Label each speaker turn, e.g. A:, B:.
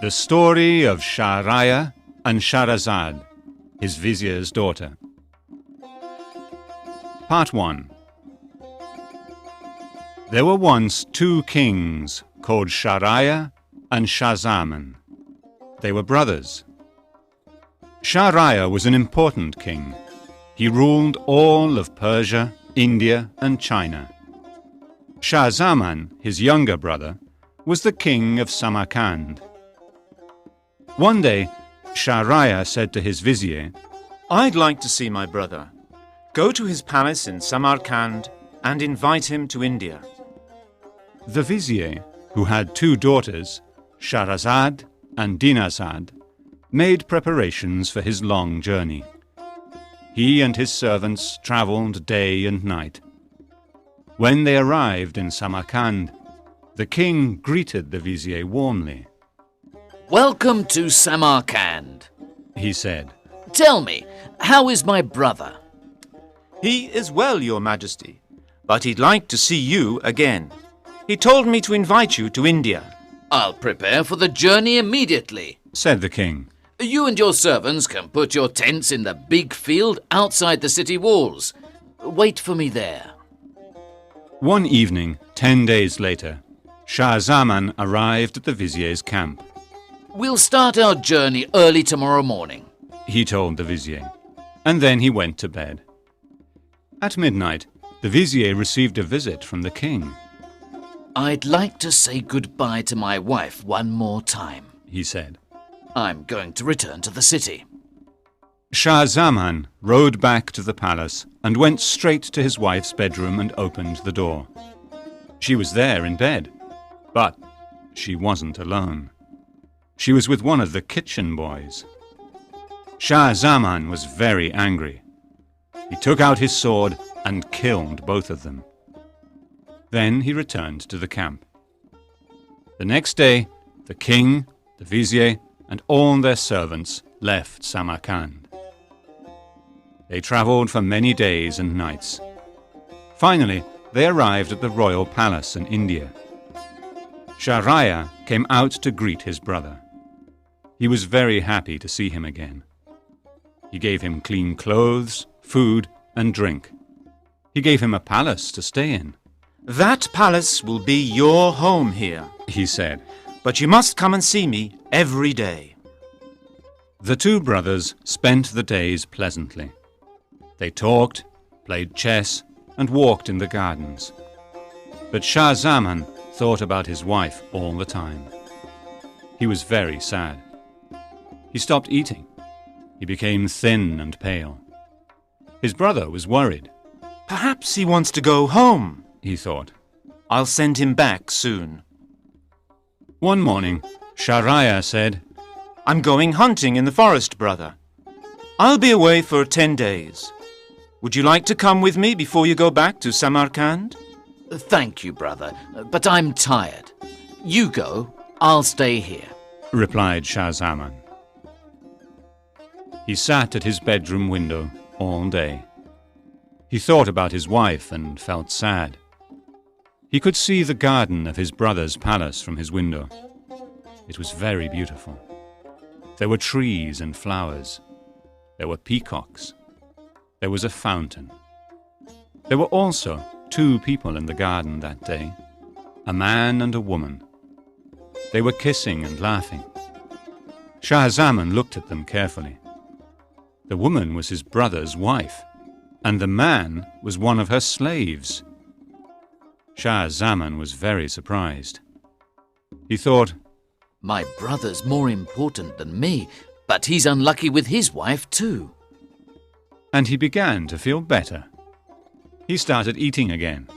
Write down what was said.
A: The story of Shahryar and Scheherazade, his vizier's daughter. Part 1. There were once two kings called Shahryar and Scheherazade. They were brothers. Shahryar was an important king. He ruled all of Persia, India, and China. Scheherazade, his younger brother, was the king of Samarkand. One day, Shahryar said to his vizier,
B: "I'd like to see my brother. Go to his palace in Samarkand and invite him to India."
A: The vizier, who had two daughters, Scheherazade and Dinazade, made preparations for his long journey. He and his servants travelled day and night. When they arrived in Samarkand, the king greeted the vizier warmly.
C: "Welcome to Samarkand,"
A: he said.
C: "Tell me, how is my brother?"
B: "He is well, your majesty, but he'd like to see you again. He told me to invite you to India."
C: "I'll prepare for the journey immediately,"
A: said the king.
C: "You and your servants can put your tents in the big field outside the city walls. Wait for me there."
A: One evening, 10 days later, Scheherazade arrived at the vizier's camp.
C: "We'll start our journey early tomorrow morning,"
A: he told the vizier, and then he went to bed. At midnight, the vizier received a visit from the king.
C: "I'd like to say goodbye to my wife one more time,"
A: he said.
C: "I'm going to return to the city."
A: Scheherazade rode back to the palace and went straight to his wife's bedroom and opened the door. She was there in bed, but she wasn't alone. She was with one of the kitchen boys. Scheherazade was very angry. He took out his sword and killed both of them. Then he returned to the camp. The next day, the king, the vizier, and all their servants left Samarkand. They travelled for many days and nights. Finally, they arrived at the royal palace in India. Shahryar came out to greet his brother. He was very happy to see him again. He gave him clean clothes, food, and drink. He gave him a palace to stay in.
B: "That palace will be your home here,"
A: he said,
B: "but you must come and see me every day."
A: The two brothers spent the days pleasantly. They talked, played chess, and walked in the gardens. But Scheherazade thought about his wife all the time. He was very sad. He stopped eating. He became thin and pale. His brother was worried.
B: "Perhaps he wants to go home,"
A: he thought.
B: "I'll send him back soon."
A: One morning, Shahryar said,
B: "I'm going hunting in the forest, brother. I'll be away for 10 days. Would you like to come with me before you go back to Samarkand?"
C: "Thank you, brother, but I'm tired. You go, I'll stay here,"
A: replied Scheherazade. He sat at his bedroom window all day. He thought about his wife and felt sad. He could see the garden of his brother's palace from his window. It was very beautiful. There were trees and flowers. There were peacocks. There was a fountain. There were also two people in the garden that day, a man and a woman. They were kissing and laughing. Scheherazade looked at them carefully. The woman was his brother's wife, and the man was one of her slaves. Scheherazade was very surprised. He thought,
C: "My brother's more important than me, but he's unlucky with his wife too."
A: And he began to feel better. He started eating again.